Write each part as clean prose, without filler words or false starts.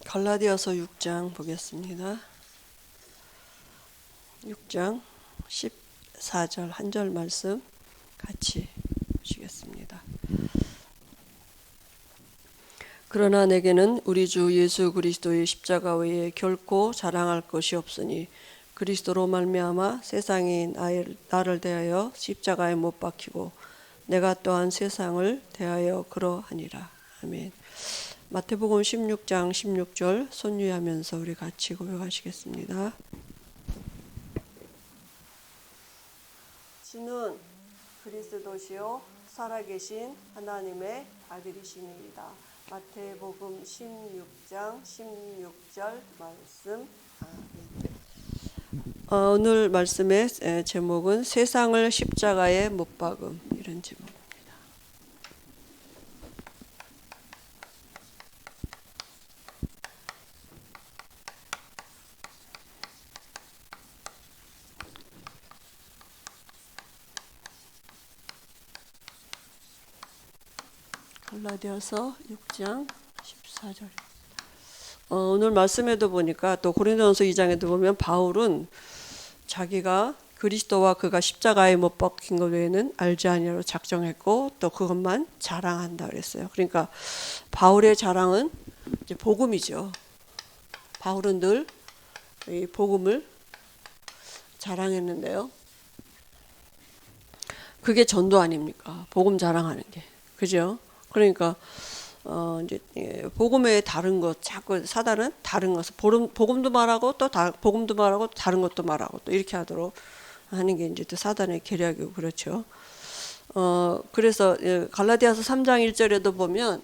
갈라디아서 6장 보겠습니다. 6장 14절 한 절 말씀 같이 보시겠습니다. 그러나 내게는 우리 주 예수 그리스도의 십자가 외에 결코 자랑할 것이 없으니 그리스도로 말미암아 세상이 나를 대하여 십자가에 못 박히고 내가 또한 세상을 대하여 그러하니라. 아멘. 마태복음 16장 16절 손유하면서 우리 같이 고백하시겠습니다. 주는 그리스도시요 살아계신 하나님의 아들이시니이다. 마태복음 16장 16절 말씀. 오늘 말씀의 제목은 세상을 십자가에 못 박음, 이런 제목입니다. 갈라디아서 6장 14절. 오늘 말씀에도 보니까 또 고린도전서 2장에도 보면 바울은 자기가 그리스도와 그가 십자가에 못 박힌 것 외에는 알지 아니하로 작정했고 또 그것만 자랑한다 그랬어요. 그러니까 바울의 자랑은 이제 복음이죠. 바울은 늘 이 복음을 자랑했는데요. 그게 전도 아닙니까? 복음 자랑하는 게. 그죠? 그러니까 이제 복음의 다른 것 자꾸 사단은 다른 것을 복음도 말하고 또 복음도 말하고 다른 것도 말하고 또 이렇게 하도록 하는 게 이제 또 사단의 계략이고 그렇죠. 그래서 갈라디아서 3장 1절에도 보면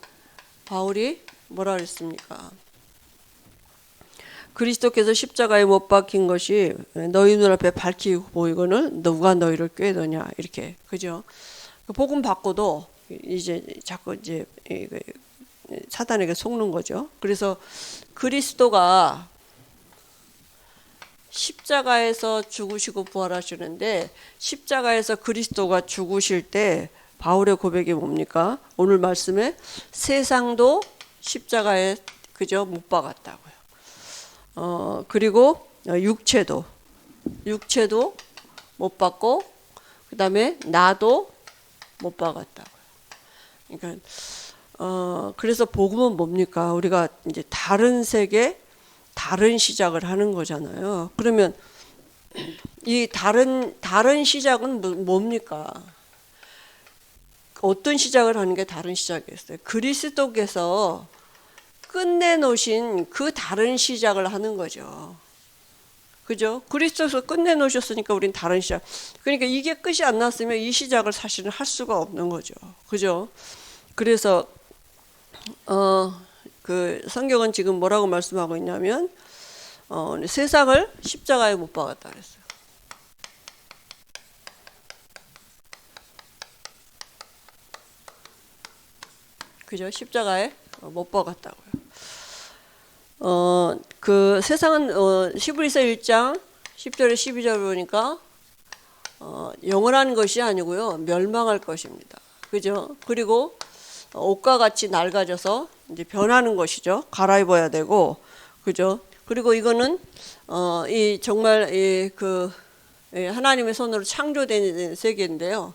바울이 뭐라 그랬습니까? 그리스도께서 십자가에 못 박힌 것이 너희 눈앞에 밝히 보이거늘 누가 너희를 꾀더냐 이렇게 그죠? 복음 받고도 이제 자꾸 이제 사단에게 속는 거죠. 그래서 그리스도가 십자가에서 죽으시고 부활하시는데 십자가에서 그리스도가 죽으실 때 바울의 고백이 뭡니까? 오늘 말씀에 세상도 십자가에 그저 못 박았다고요. 그리고 육체도 못 박고 그다음에 나도 못 박았다고요. 그러니까 그래서 복음은 뭡니까? 우리가 이제 다른 세계, 다른 시작을 하는 거잖아요. 그러면 이 다른 시작은 뭡니까? 어떤 시작을 하는 게 다른 시작이었어요? 그리스도께서 끝내놓으신 그 다른 시작을 하는 거죠. 그죠? 그리스도에서 끝내놓으셨으니까 우린 다른 시작. 그러니까 이게 끝이 안 났으면 이 시작을 사실은 할 수가 없는 거죠. 그죠? 그래서 그 성경은 지금 뭐라고 말씀하고 있냐면 세상을 십자가에 못 박았다 그랬어요. 그죠? 십자가에 못 박았다고요. 그 세상은 히브리서 1장 10절에 12절 보니까 영원한 것이 아니고요 멸망할 것입니다. 그죠? 그리고 옷과 같이 낡아져서 이제 변하는 것이죠. 갈아입어야 되고 그죠? 그리고 이거는 이 정말 하나님의 손으로 창조된 세계인데요.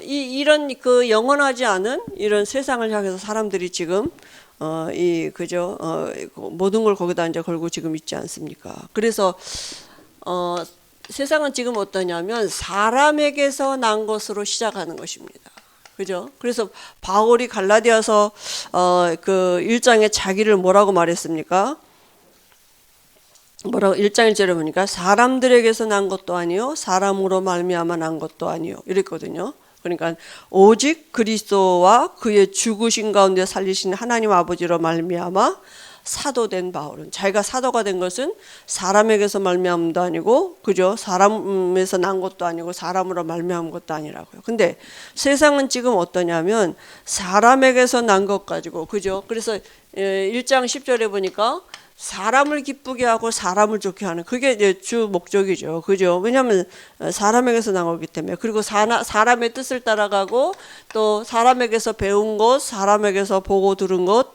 이런 그 영원하지 않은 이런 세상을 향해서 사람들이 지금 모든 걸 거기다 이제 걸고 지금 있지 않습니까? 그래서 세상은 지금 어떠냐면 사람에게서 난 것으로 시작하는 것입니다. 그죠? 그래서 바울이 갈라디아서 그 1장에 자기를 뭐라고 말했습니까? 1장 1절에 보니까 사람들에게서 난 것도 아니요 사람으로 말미암아 난 것도 아니요 이랬거든요. 그러니까 오직 그리스도와 그의 죽으신 가운데 살리신 하나님 아버지로 말미암아 사도된 바울은 자기가 사도가 된 것은 사람에게서 말미암도 아니고 그죠? 사람에서 난 것도 아니고 사람으로 말미암은 것도 아니라고요. 근데 세상은 지금 어떠냐면 사람에게서 난 것 가지고 그죠? 그래서 1장 10절에 보니까 사람을 기쁘게 하고 사람을 좋게 하는 그게 이제 주 목적이죠. 그죠? 왜냐하면 사람에게서 나오기 때문에. 그리고 사람의 뜻을 따라가고 또 사람에게서 배운 것, 사람에게서 보고 들은 것,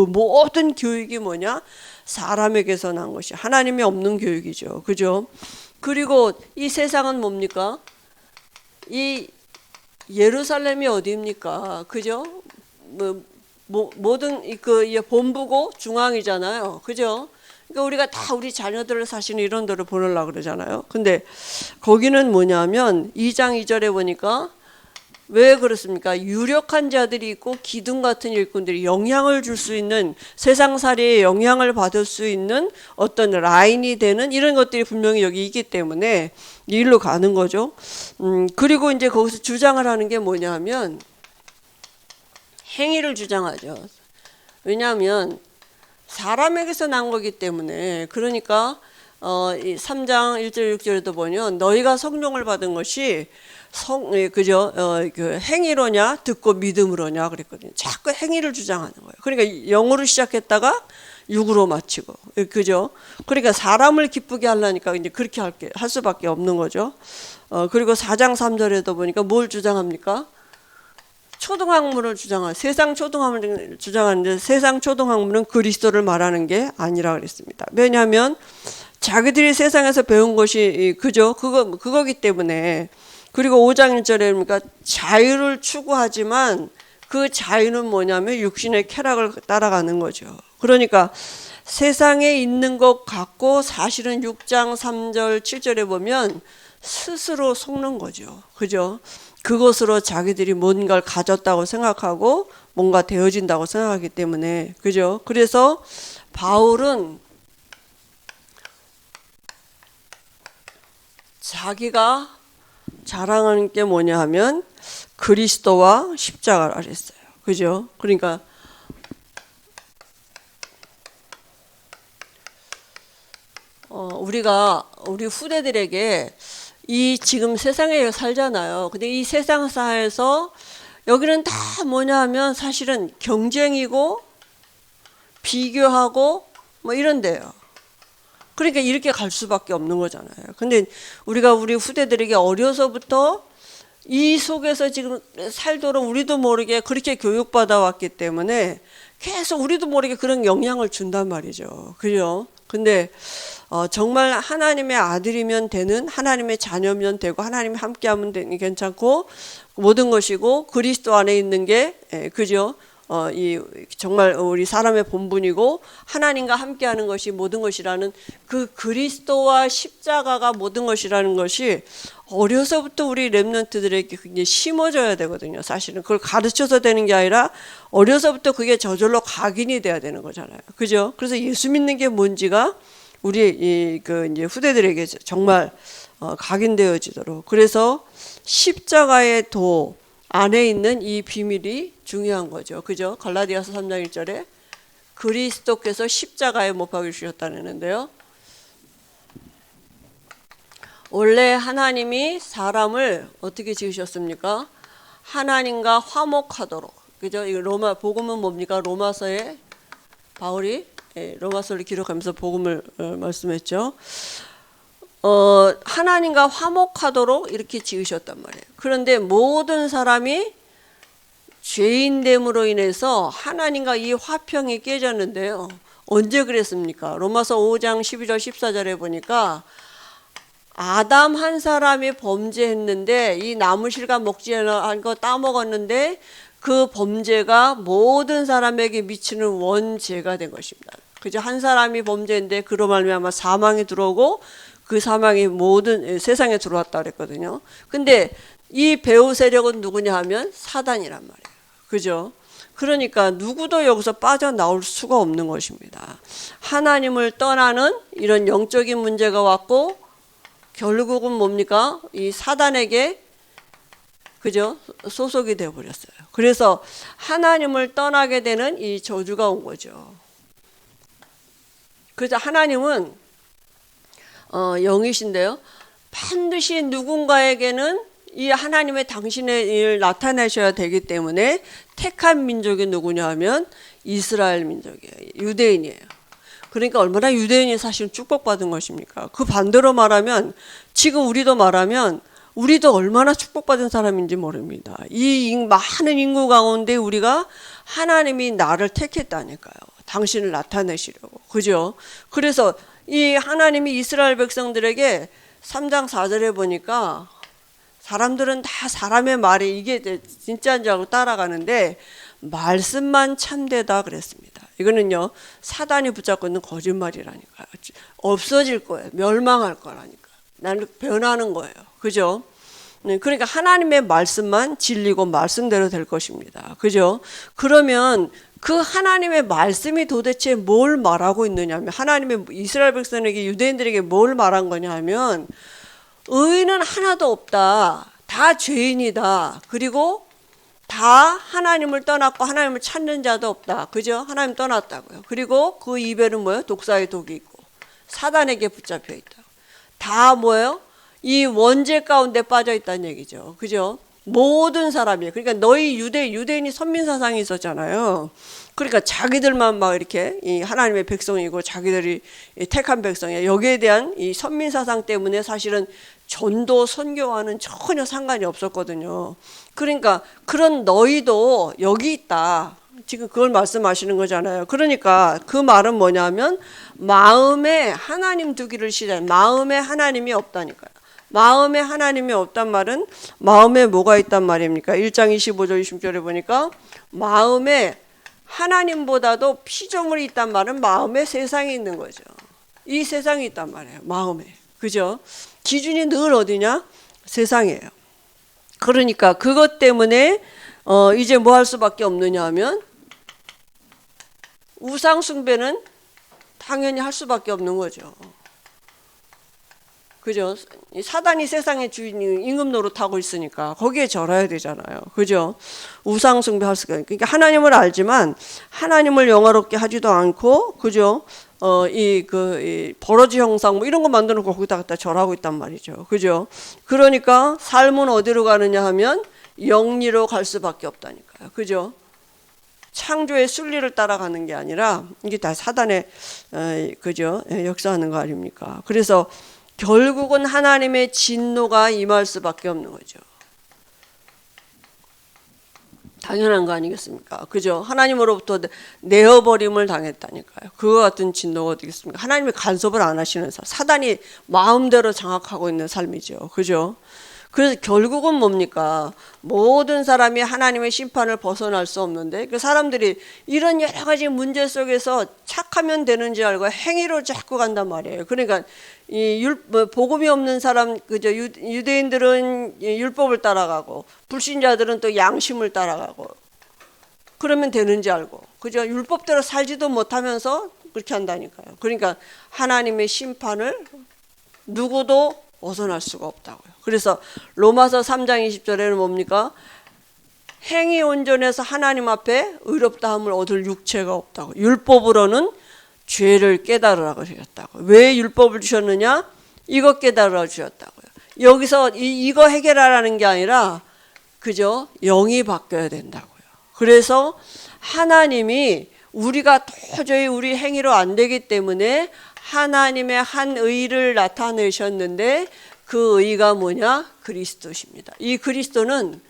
모든 교육이 뭐냐? 사람에게서 난 것이 하나님이 없는 교육이죠. 그죠? 그리고 이 세상은 뭡니까? 이 예루살렘이 어디입니까? 그죠? 모든 그 본부고 중앙이잖아요. 그죠? 그러니까 우리가 다 우리 자녀들을 사실은 이런 데를 보내려고 그러잖아요. 근데 거기는 뭐냐면 2장 2절에 보니까 왜 그렇습니까? 유력한 자들이 있고 기둥 같은 일꾼들이 영향을 줄 수 있는 세상살이에 영향을 받을 수 있는 어떤 라인이 되는 이런 것들이 분명히 여기 있기 때문에 이 일로 가는 거죠. 그리고 이제 거기서 주장을 하는 게 뭐냐면 행위를 주장하죠. 왜냐하면 사람에게서 난 거기 때문에. 그러니까 3장 1절 6절에도 보면 너희가 성령을 받은 것이 그 행위로냐 듣고 믿음으로냐 그랬거든요. 자꾸 행위를 주장하는 거예요. 그러니까 영으로 시작했다가 육으로 마치고, 그죠? 그러니까 사람을 기쁘게 하려니까 이제 그렇게 할 수밖에 없는 거죠. 그리고 4장 3절에도 보니까 뭘 주장합니까? 초등학문을 세상 초등학문을 주장하는데 세상 초등학문은 그리스도를 말하는 게 아니라 그랬습니다. 왜냐하면 자기들이 세상에서 배운 것이 그거기 때문에. 그리고 5장 1절에 그러니까 자유를 추구하지만 그 자유는 뭐냐면 육신의 쾌락을 따라가는 거죠. 그러니까 세상에 있는 것 같고 사실은 6장 3절 7절에 보면 스스로 속는 거죠. 그죠? 그것으로 자기들이 뭔가를 가졌다고 생각하고 뭔가 되어진다고 생각하기 때문에. 그죠? 그래서 바울은 자기가 자랑하는 게 뭐냐 하면 그리스도와 십자가라 그랬어요. 그죠? 그러니까 우리 후대들에게 이 지금 세상에 살잖아요. 근데 이 세상사에서 여기는 다 뭐냐 하면 사실은 경쟁이고 비교하고 뭐 이런데요. 그러니까 이렇게 갈 수밖에 없는 거잖아요. 근데 우리가 우리 후대들에게 어려서부터 이 속에서 지금 살도록 우리도 모르게 그렇게 교육받아 왔기 때문에 계속 우리도 모르게 그런 영향을 준단 말이죠. 그죠? 근데 정말 하나님의 아들이면 되는, 하나님의 자녀면 되고 하나님이 함께하면 괜찮고 모든 것이고 그리스도 안에 있는 게 그죠? 이 정말 우리 사람의 본분이고 하나님과 함께하는 것이 모든 것이라는 그 그리스도와 십자가가 모든 것이라는 것이 어려서부터 우리 렘넌트들에게 굉장히 심어져야 되거든요. 사실은 그걸 가르쳐서 되는 게 아니라 어려서부터 그게 저절로 각인이 돼야 되는 거잖아요. 그죠? 그래서 예수 믿는 게 뭔지가 우리 이제 후대들에게 정말 각인되어지도록. 그래서 십자가의 도 안에 있는 이 비밀이 중요한 거죠. 그죠? 갈라디아서 3장 1절에 그리스도께서 십자가에 못 박히셨다는데요. 원래 하나님이 사람을 어떻게 지으셨습니까? 하나님과 화목하도록. 그죠? 이 로마 복음은 뭡니까? 로마서에 바울이 로마서를 기록하면서 복음을 말씀했죠. 하나님과 화목하도록 이렇게 지으셨단 말이에요. 그런데 모든 사람이 죄인됨으로 인해서 하나님과 이 화평이 깨졌는데요. 언제 그랬습니까? 로마서 5장 12절 14절에 보니까 아담 한 사람이 범죄했는데 이 나무실과 먹지 않은 거 따먹었는데 그 범죄가 모든 사람에게 미치는 원죄가 된 것입니다. 그죠? 한 사람이 범죄인데 그로 말미암아 사망이 들어오고 그 사망이 모든 세상에 들어왔다 그랬거든요. 근데 이 배후 세력은 누구냐 하면 사단이란 말이에요. 그죠? 그러니까 누구도 여기서 빠져나올 수가 없는 것입니다. 하나님을 떠나는 이런 영적인 문제가 왔고 결국은 뭡니까? 이 사단에게 그죠? 소속이 되어 버렸어요. 그래서 하나님을 떠나게 되는 이 저주가 온 거죠. 그래서 하나님은 영이신데요. 반드시 누군가에게는 이 하나님의 당신의 일을 나타내셔야 되기 때문에 택한 민족이 누구냐 하면 이스라엘 민족이에요. 유대인이에요. 그러니까 얼마나 유대인이 사실 축복받은 것입니까? 그 반대로 말하면 지금 우리도 말하면 우리도 얼마나 축복받은 사람인지 모릅니다. 이 많은 인구 가운데 우리가 하나님이 나를 택했다니까요. 당신을 나타내시려고. 그죠? 그래서 이 하나님이 이스라엘 백성들에게 3장 4절에 보니까 사람들은 다 사람의 말이 이게 진짜인 줄 알고 따라가는데 말씀만 참되다 그랬습니다. 이거는요, 사단이 붙잡고 있는 거짓말이라니까요. 없어질 거예요. 멸망할 거라니까. 나는 변하는 거예요. 그죠? 네, 그러니까 하나님의 말씀만 진리고 말씀대로 될 것입니다. 그죠? 그러면 그 하나님의 말씀이 도대체 뭘 말하고 있느냐면, 하나님의 이스라엘 백성에게, 유대인들에게 뭘 말한 거냐 하면, 의인은 하나도 없다. 다 죄인이다. 그리고 다 하나님을 떠났고 하나님을 찾는 자도 없다. 그죠? 하나님 떠났다고요. 그리고 그 입에는 뭐예요? 독사의 독이 있고 사단에게 붙잡혀 있다. 다 뭐예요? 이 원죄 가운데 빠져 있다는 얘기죠. 그죠? 모든 사람이에요. 그러니까 너희 유대인이 선민 사상이 있었잖아요. 그러니까 자기들만 막 이렇게 이 하나님의 백성이고 자기들이 택한 백성이에요. 여기에 대한 이 선민 사상 때문에 사실은 전도 선교와는 전혀 상관이 없었거든요. 그러니까 그런 너희도 여기 있다. 지금 그걸 말씀하시는 거잖아요. 그러니까 그 말은 뭐냐면 마음에 하나님 두기를 싫어해. 마음에 하나님이 없다니까요. 마음에 하나님이 없단 말은 마음에 뭐가 있단 말입니까? 1장 25절 26절에 보니까 마음에 하나님보다도 피조물이 있단 말은 마음에 세상이 있는 거죠. 이 세상이 있단 말이에요. 마음에. 그죠? 기준이 늘 어디냐? 세상이에요. 그러니까 그것 때문에 이제 뭐 할 수밖에 없느냐 하면 우상 숭배는 당연히 할 수밖에 없는 거죠. 그죠? 사단이 세상의 주인이 임금 노릇하고 있으니까 거기에 절해야 되잖아요. 그죠? 우상 숭배할 수가 있으니까. 그러니까 하나님을 알지만 하나님을 영화롭게 하지도 않고, 그죠? 이 버러지 형상 뭐 이런 거 만들어 놓고 거기다 갖다 절하고 있단 말이죠. 그죠? 그러니까 삶은 어디로 가느냐 하면 영리로 갈 수밖에 없다니까요. 그죠? 창조의 순리를 따라가는 게 아니라 이게 다 사단의 그죠? 역사하는 거 아닙니까? 그래서 결국은 하나님의 진노가 임할 수밖에 없는 거죠. 당연한 거 아니겠습니까? 그죠? 하나님으로부터 내어버림을 당했다니까요. 그와 같은 진노가 어디겠습니까? 하나님이 간섭을 안 하시는 삶, 사단이 마음대로 장악하고 있는 삶이죠. 그죠? 그래서 결국은 뭡니까? 모든 사람이 하나님의 심판을 벗어날 수 없는데 그 사람들이 이런 여러 가지 문제 속에서 착하면 되는지 알고 행위로 자꾸 간단 말이에요. 그러니까 복음이 없는 사람, 그죠? 유대인들은 율법을 따라가고 불신자들은 또 양심을 따라가고 그러면 되는지 알고, 그죠? 율법대로 살지도 못하면서 그렇게 한다니까요. 그러니까 하나님의 심판을 누구도 벗어날 수가 없다고요. 그래서 로마서 3장 20절에는 뭡니까? 행위 온전해서 하나님 앞에 의롭다함을 얻을 육체가 없다고. 율법으로는 죄를 깨달으라고 하셨다고. 왜 율법을 주셨느냐? 이거 깨달으라고 주셨다고요. 여기서 이거 해결하라는 게 아니라 그죠? 영이 바뀌어야 된다고요. 그래서 하나님이 우리가 도저히 우리 행위로 안 되기 때문에 하나님의 한 의를 나타내셨는데 그 의가 뭐냐? 그리스도십니다. 이 그리스도는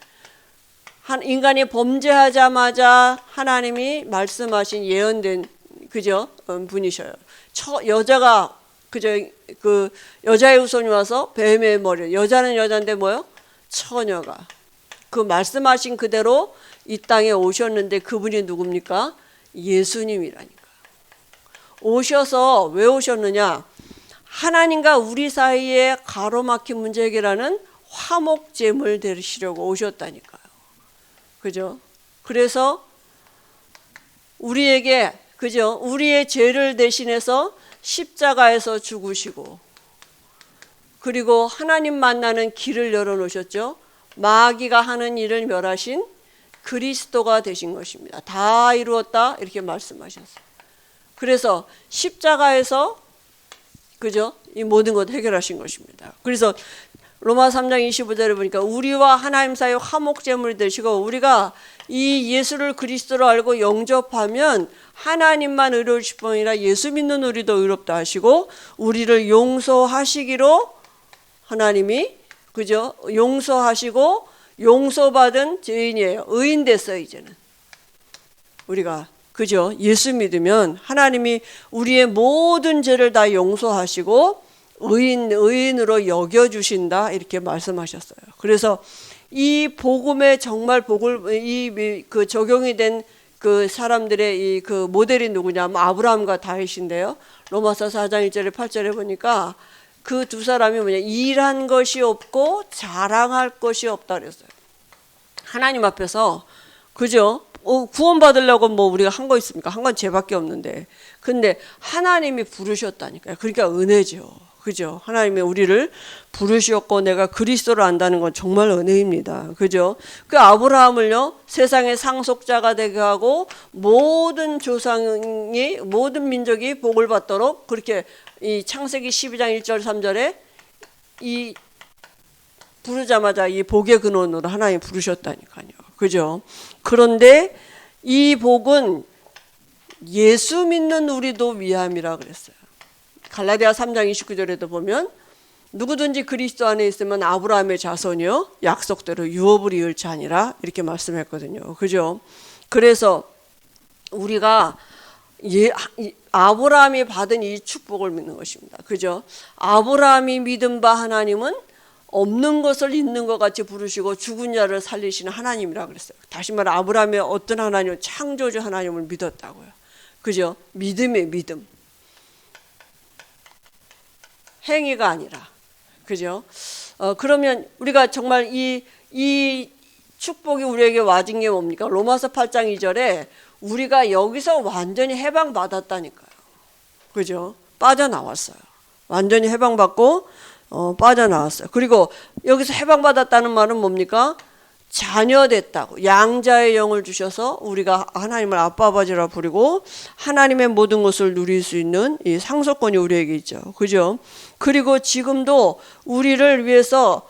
인간이 범죄하자마자 하나님이 말씀하신 예언된 그죠? 분이셔요. 여자가 그죠? 그 여자의 후손이 와서 뱀의 머리. 여자는 여자인데 뭐요? 처녀가 그 말씀하신 그대로 이 땅에 오셨는데 그분이 누굽니까? 예수님이라니까. 오셔서 왜 오셨느냐? 하나님과 우리 사이에 가로막힌 문제 해결하는 화목제물 되시려고 오셨다니까요. 그죠? 그래서 우리에게 그죠? 우리의 죄를 대신해서 십자가에서 죽으시고 그리고 하나님 만나는 길을 열어놓으셨죠. 마귀가 하는 일을 멸하신 그리스도가 되신 것입니다. 다 이루었다 이렇게 말씀하셨어요. 그래서 십자가에서 그죠? 이 모든 것 해결하신 것입니다. 그래서 로마 3장 25절에 보니까 우리와 하나님 사이 화목제물이 되시고 우리가 이 예수를 그리스도로 알고 영접하면 하나님만 의로우실 뿐 아니라 예수 믿는 우리도 의롭다 하시고 우리를 용서하시기로 하나님이 그죠? 용서하시고 용서받은 죄인이에요. 의인 됐어요 이제는. 우리가 그죠? 예수 믿으면 하나님이 우리의 모든 죄를 다 용서하시고 의인으로 여겨주신다 이렇게 말씀하셨어요. 그래서 이 복음에 정말 그 적용이 된 그 사람들의 이 그 모델이 누구냐면 아브라함과 다윗인데요. 로마서 4장 1절에 8절에 보니까 그 두 사람이 뭐냐, 일한 것이 없고 자랑할 것이 없다 그랬어요. 하나님 앞에서 그죠? 구원받으려고 뭐 우리가 한 거 있습니까? 한 건 죄밖에 없는데. 근데 하나님이 부르셨다니까요. 그러니까 은혜죠. 그죠? 하나님이 우리를 부르셨고 내가 그리스도를 안다는 건 정말 은혜입니다. 그죠? 그 아브라함을요, 세상의 상속자가 되게 하고 모든 조상이, 모든 민족이 복을 받도록 그렇게 이 창세기 12장 1절 3절에 이 부르자마자 이 복의 근원으로 하나님 부르셨다니까요. 그죠? 그런데 이 복은 예수 믿는 우리도 위함이라 그랬어요. 갈라디아 3장 29절에도 보면 누구든지 그리스도 안에 있으면 아브라함의 자손이요 약속대로 유업을 이을지 아니라 이렇게 말씀했거든요. 그죠? 그래서 우리가 아브라함이 받은 이 축복을 믿는 것입니다. 그죠? 아브라함이 믿은 바 하나님은 없는 것을 있는 것 같이 부르시고 죽은 자를 살리시는 하나님이라고 그랬어요. 다시 말해 아브라함의 어떤 하나님은 창조주 하나님을 믿었다고요. 그죠? 믿음의 믿음. 행위가 아니라. 그죠? 그러면 우리가 정말 이 축복이 우리에게 와진 게 뭡니까? 로마서 8장 2절에 우리가 여기서 완전히 해방받았다니까요. 그죠? 빠져나왔어요. 완전히 해방받고 빠져나왔어요. 그리고 여기서 해방받았다는 말은 뭡니까? 자녀 됐다고. 양자의 영을 주셔서 우리가 하나님을 아빠 아버지라 부르고 하나님의 모든 것을 누릴 수 있는 이 상속권이 우리에게 있죠. 그죠? 그리고 지금도 우리를 위해서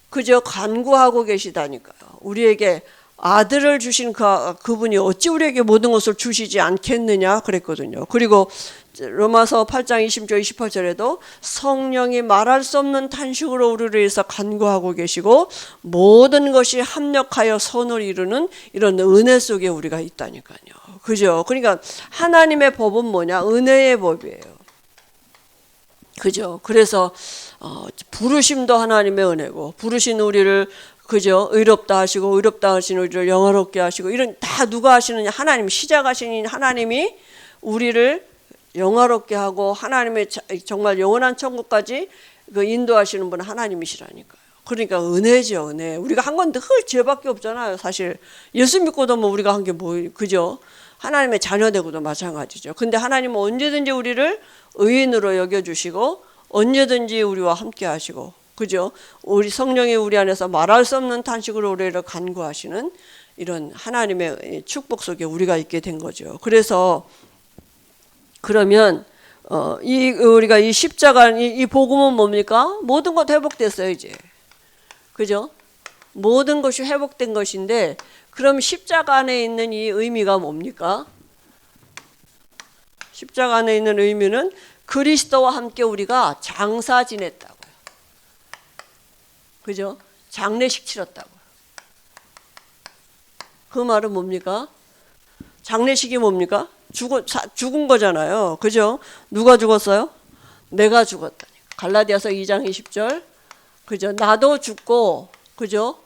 그저 간구하고 계시다니까요. 우리에게 아들을 주신 그분이 어찌 우리에게 모든 것을 주시지 않겠느냐 그랬거든요. 그리고 로마서 8장 20절 28절에도 성령이 말할 수 없는 탄식으로 우리를 위해서 간구하고 계시고 모든 것이 합력하여 선을 이루는 이런 은혜 속에 우리가 있다니까요. 그죠? 그러니까 하나님의 법은 뭐냐? 은혜의 법이에요. 그죠? 그래서 부르심도 하나님의 은혜고 부르신 우리를 그죠? 의롭다 하시고 의롭다 하신 우리를 영화롭게 하시고 이런 다 누가 하시느냐? 하나님, 시작하신 하나님이 우리를 영화롭게 하고 하나님의 정말 영원한 천국까지 그 인도하시는 분은 하나님이시라니까요. 그러니까 은혜죠, 은혜. 우리가 한 건 늘 죄밖에 없잖아요, 사실. 예수 믿고도 뭐 우리가 한 게 뭐, 그죠? 하나님의 자녀되고도 마찬가지죠. 근데 하나님은 언제든지 우리를 의인으로 여겨주시고 언제든지 우리와 함께 하시고 그죠? 우리 성령이 우리 안에서 말할 수 없는 탄식으로 우리를 간구하시는 이런 하나님의 축복 속에 우리가 있게 된 거죠. 그래서 그러면 우리가 이 십자가 이 복음은 뭡니까? 모든 것 회복됐어요 이제. 그죠? 모든 것이 회복된 것인데 그럼 십자가 안에 있는 이 의미가 뭡니까? 십자가 안에 있는 의미는 그리스도와 함께 우리가 장사 지냈다고요. 그죠? 장례식 치렀다고요. 그 말은 뭡니까? 장례식이 뭡니까? 죽은 거잖아요. 그죠? 누가 죽었어요? 내가 죽었다니. 갈라디아서 2장 20절. 그죠? 나도 죽고, 그죠?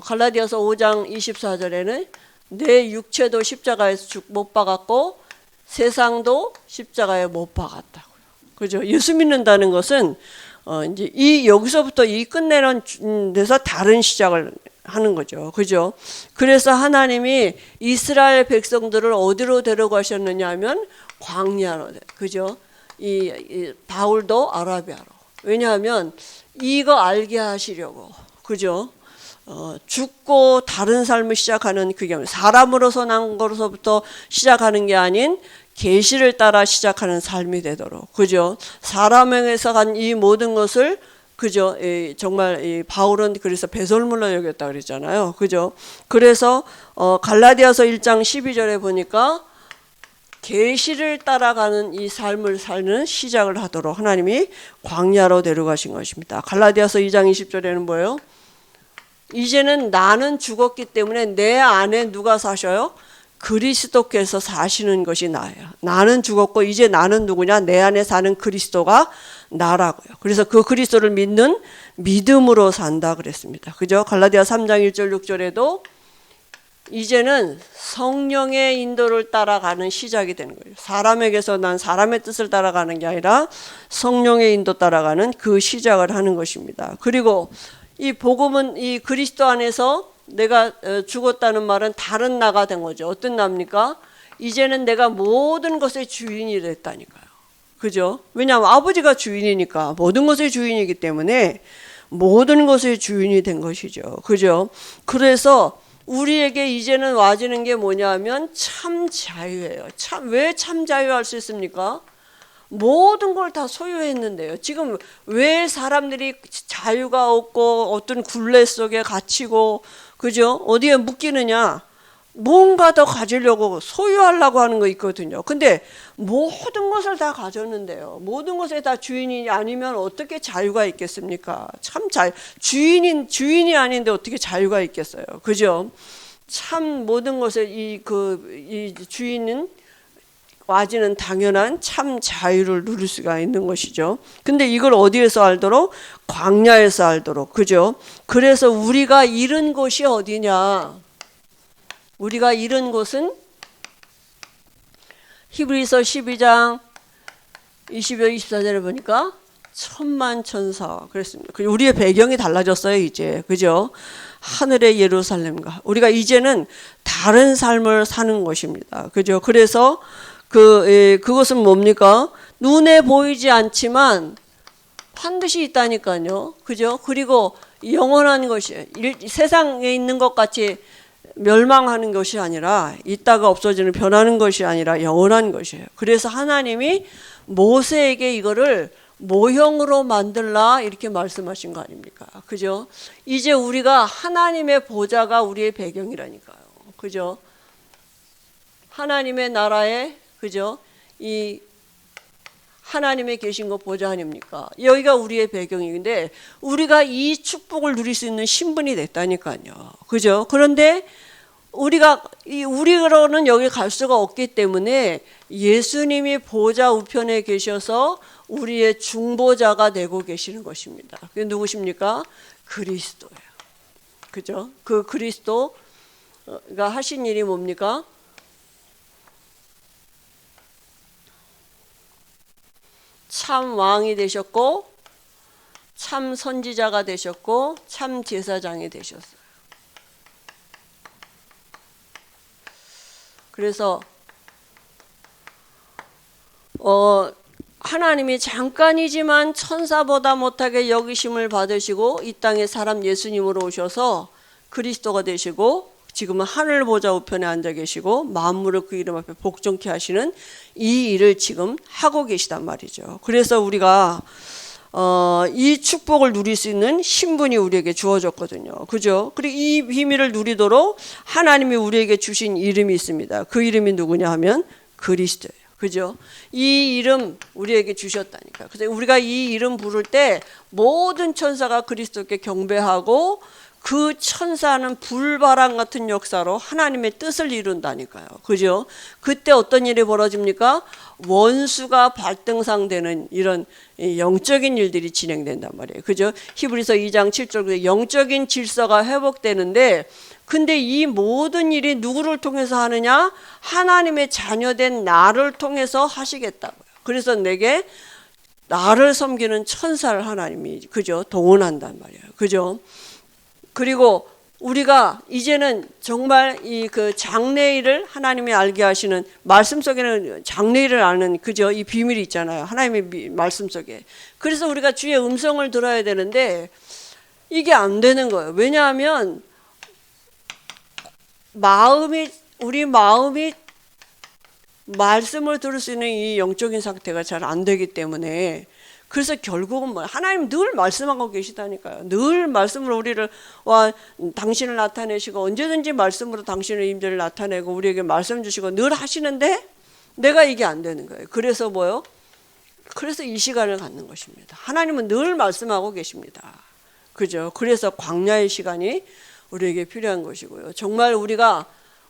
갈라디아서 5장 24절에는 내 육체도 십자가에서 못 박았고 세상도 십자가에 못 박았다고요. 그죠? 예수 믿는다는 것은 이제 여기서부터 이 끝내는 데서 다른 시작을 하는 거죠. 그죠? 그래서 하나님이 이스라엘 백성들을 어디로 데려가셨느냐 하면 광야로. 그죠? 이 바울도 아라비아로. 왜냐하면 이거 알게 하시려고. 그죠? 죽고 다른 삶을 시작하는 그게 사람으로서 난 것으로부터 시작하는 게 아닌 계시를 따라 시작하는 삶이 되도록. 그죠? 사람에게서 간 이 모든 것을 그죠? 정말 이 바울은 그래서 배설물로 여겼다 그랬잖아요. 그죠? 그래서 갈라디아서 1장 12절에 보니까 계시를 따라가는 이 삶을 사는 시작을 하도록 하나님이 광야로 데려가신 것입니다. 갈라디아서 2장 20절에는 뭐예요? 이제는 나는 죽었기 때문에 내 안에 누가 사셔요? 그리스도께서 사시는 것이 나예요. 나는 죽었고 이제 나는 누구냐? 내 안에 사는 그리스도가 나라고요. 그래서 그 그리스도를 믿는 믿음으로 산다 그랬습니다. 그죠? 갈라디아 3장 1절 6절에도 이제는 성령의 인도를 따라가는 시작이 되는 거예요. 사람에게서 난 사람의 뜻을 따라가는 게 아니라 성령의 인도 따라가는 그 시작을 하는 것입니다. 그리고 이 복음은 이 그리스도 안에서 내가 죽었다는 말은 다른 나가 된 거죠. 어떤 나입니까? 이제는 내가 모든 것의 주인이 됐다니까요. 그죠? 왜냐하면 아버지가 주인이니까 모든 것의 주인이기 때문에 모든 것의 주인이 된 것이죠. 그죠? 그래서 우리에게 이제는 와지는 게 뭐냐면 참 자유예요. 왜 참 자유할 수 있습니까? 모든 걸 다 소유했는데요. 지금 왜 사람들이 자유가 없고 어떤 굴레 속에 갇히고 그죠? 어디에 묶이느냐? 뭔가 더 가지려고 소유하려고 하는 거 있거든요. 근데 모든 것을 다 가졌는데요. 모든 것에 다 주인이 아니면 어떻게 자유가 있겠습니까? 참 주인이 아닌데 어떻게 자유가 있겠어요. 그죠? 참 모든 것에 이 주인은 와지는 당연한 참 자유를 누릴 수가 있는 것이죠. 근데 이걸 어디에서 알도록? 광야에서 알도록. 그죠? 그래서 우리가 잃은 곳이 어디냐? 우리가 잃은 곳은 히브리서 12장 20여 24절에 보니까 천만천사 그랬습니다. 우리의 배경이 달라졌어요 이제. 그죠? 하늘의 예루살렘과 우리가 이제는 다른 삶을 사는 것입니다. 그죠? 그래서 그것은 뭡니까? 눈에 보이지 않지만 반드시 있다니까요. 그죠? 그리고 영원한 것이 세상에 있는 것 같이 멸망하는 것이 아니라 있다가 없어지는 변하는 것이 아니라 영원한 것이에요. 그래서 하나님이 모세에게 이거를 모형으로 만들라 이렇게 말씀하신 거 아닙니까? 그죠? 이제 우리가 하나님의 보좌가 우리의 배경이라니까요. 그죠? 하나님의 나라에 그죠? 이 하나님의 계신 것 보좌 아닙니까? 여기가 우리의 배경인데 우리가 이 축복을 누릴 수 있는 신분이 됐다니까요. 그죠? 그런데 우리로는 여기 갈 수가 없기 때문에 예수님이 보좌 우편에 계셔서 우리의 중보자가 되고 계시는 것입니다. 그게 누구십니까? 그리스도예요. 그죠? 그 그리스도가 하신 일이 뭡니까? 참 왕이 되셨고 참 선지자가 되셨고 참 제사장이 되셨어요. 그래서 하나님이 잠깐이지만 천사보다 못하게 여기심을 받으시고 이 땅에 사람 예수님으로 오셔서 그리스도가 되시고 지금은 하늘 보좌 우편에 앉아 계시고 만물을 그 이름 앞에 복종케 하시는 이 일을 지금 하고 계시단 말이죠. 그래서 우리가 이 축복을 누릴 수 있는 신분이 우리에게 주어졌거든요. 그죠? 그리고 이 비밀을 누리도록 하나님이 우리에게 주신 이름이 있습니다. 그 이름이 누구냐 하면 그리스도예요. 그죠? 이 이름 우리에게 주셨다니까. 그래서 우리가 이 이름 부를 때 모든 천사가 그리스도께 경배하고 그 천사는 불바람 같은 역사로 하나님의 뜻을 이룬다니까요. 그죠? 그때 어떤 일이 벌어집니까? 원수가 발등상되는 이런 영적인 일들이 진행된단 말이에요. 그죠? 히브리서 2장 7절 영적인 질서가 회복되는데 근데 이 모든 일이 누구를 통해서 하느냐? 하나님의 자녀된 나를 통해서 하시겠다고요. 그래서 내게 나를 섬기는 천사를 하나님이 그죠? 동원한단 말이에요. 그죠? 그리고 우리가 이제는 정말 이 그 장래일을 하나님이 알게 하시는 말씀 속에는 장래일을 아는 그죠? 이 비밀이 있잖아요. 하나님의 말씀 속에. 그래서 우리가 주의 음성을 들어야 되는데 이게 안 되는 거예요. 왜냐하면 우리 마음이 말씀을 들을 수 있는 이 영적인 상태가 잘 안 되기 때문에 그래서 결국은 뭐 하나님 늘 말씀하고 계시다니까요. 늘 말씀으로 우리를 와 당신을 나타내시고 언제든지 말씀으로 당신의 임재를 나타내고 우리에게 말씀 주시고 늘 하시는데 내가 이게 안 되는 거예요. 그래서 뭐요? 그래서 이 시간을 갖는 것입니다. 하나님은 늘 말씀하고 계십니다. 그죠? 그래서 광야의 시간이 우리에게 필요한 것이고요. 정말 우리가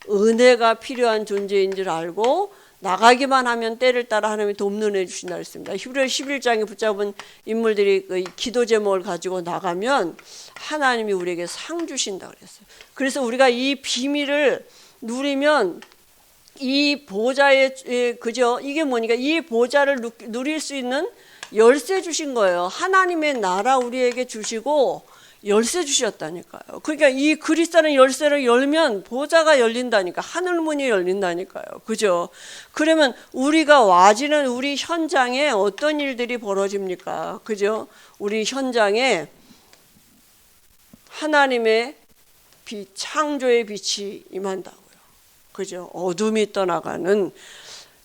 은혜가 필요한 존재인 줄 알고 나가기만 하면 때를 따라 하나님이 돕는 은혜 주신다 했습니다. 히브리서 11장에 붙잡은 인물들이 그 기도 제목을 가지고 나가면 하나님이 우리에게 상 주신다 그랬어요. 그래서 우리가 이 비밀을 누리면 이 보좌의 그죠? 이게 뭐니까 이 보좌를 누릴 수 있는 열쇠 주신 거예요. 하나님의 나라 우리에게 주시고 열쇠 주셨다니까요. 그러니까 이 그리스도라는 열쇠를 열면 보좌가 열린다니까. 하늘문이 열린다니까요. 그죠? 그러면 우리가 와지는 우리 현장에 어떤 일들이 벌어집니까? 그죠? 우리 현장에 하나님의 창조의 빛이 임한다고요. 그죠? 어둠이 떠나가는,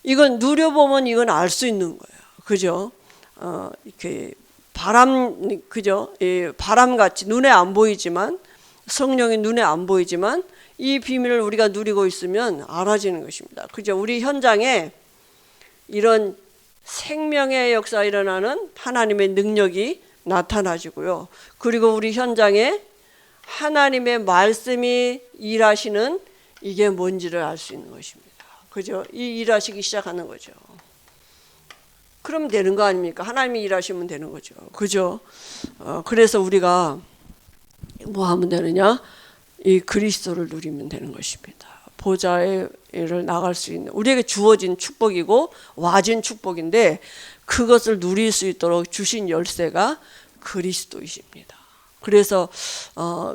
이건 누려보면 이건 알 수 있는 거예요. 그죠? 이렇게 그죠? 바람같이 눈에 안 보이지만, 성령이 눈에 안 보이지만 이 비밀을 우리가 누리고 있으면 알아지는 것입니다. 그죠? 우리 현장에 이런 생명의 역사가 일어나는 하나님의 능력이 나타나지고요. 그리고 우리 현장에 하나님의 말씀이 일하시는 이게 뭔지를 알 수 있는 것입니다. 그죠? 이 일하시기 시작하는 거죠. 그럼 되는 거 아닙니까? 하나님이 일하시면 되는 거죠. 그죠? 그래서 우리가 뭐 하면 되느냐? 이 그리스도를 누리면 되는 것입니다. 보좌를 나갈 수 있는, 우리에게 주어진 축복이고 와진 축복인데 그것을 누릴 수 있도록 주신 열쇠가 그리스도이십니다. 그래서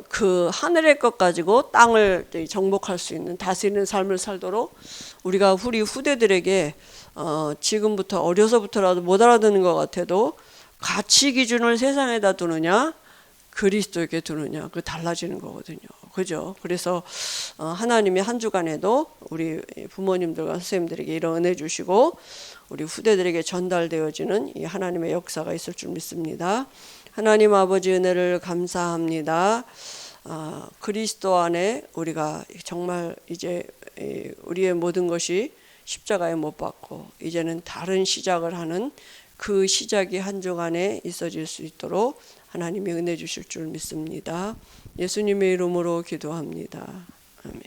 그 하늘의 것 가지고 땅을 정복할 수 있는 다스리는 삶을 살도록 우리가 우리 후대들에게 지금부터 어려서부터라도 못 알아듣는 것 같아도 가치 기준을 세상에다 두느냐 그리스도에게 두느냐 그 달라지는 거거든요. 그죠? 그래서 하나님이 한 주간에도 우리 부모님들과 선생님들에게 이런 은혜 주시고 우리 후대들에게 전달되어지는 이 하나님의 역사가 있을 줄 믿습니다. 하나님 아버지 은혜를 감사합니다. 그리스도 안에 우리가 정말 이제 우리의 모든 것이 십자가에 못 박고 이제는 다른 시작을 하는 그 시작이 한 주간에 있어질 수 있도록 하나님이 은혜 주실 줄 믿습니다. 예수님의 이름으로 기도합니다. 아멘.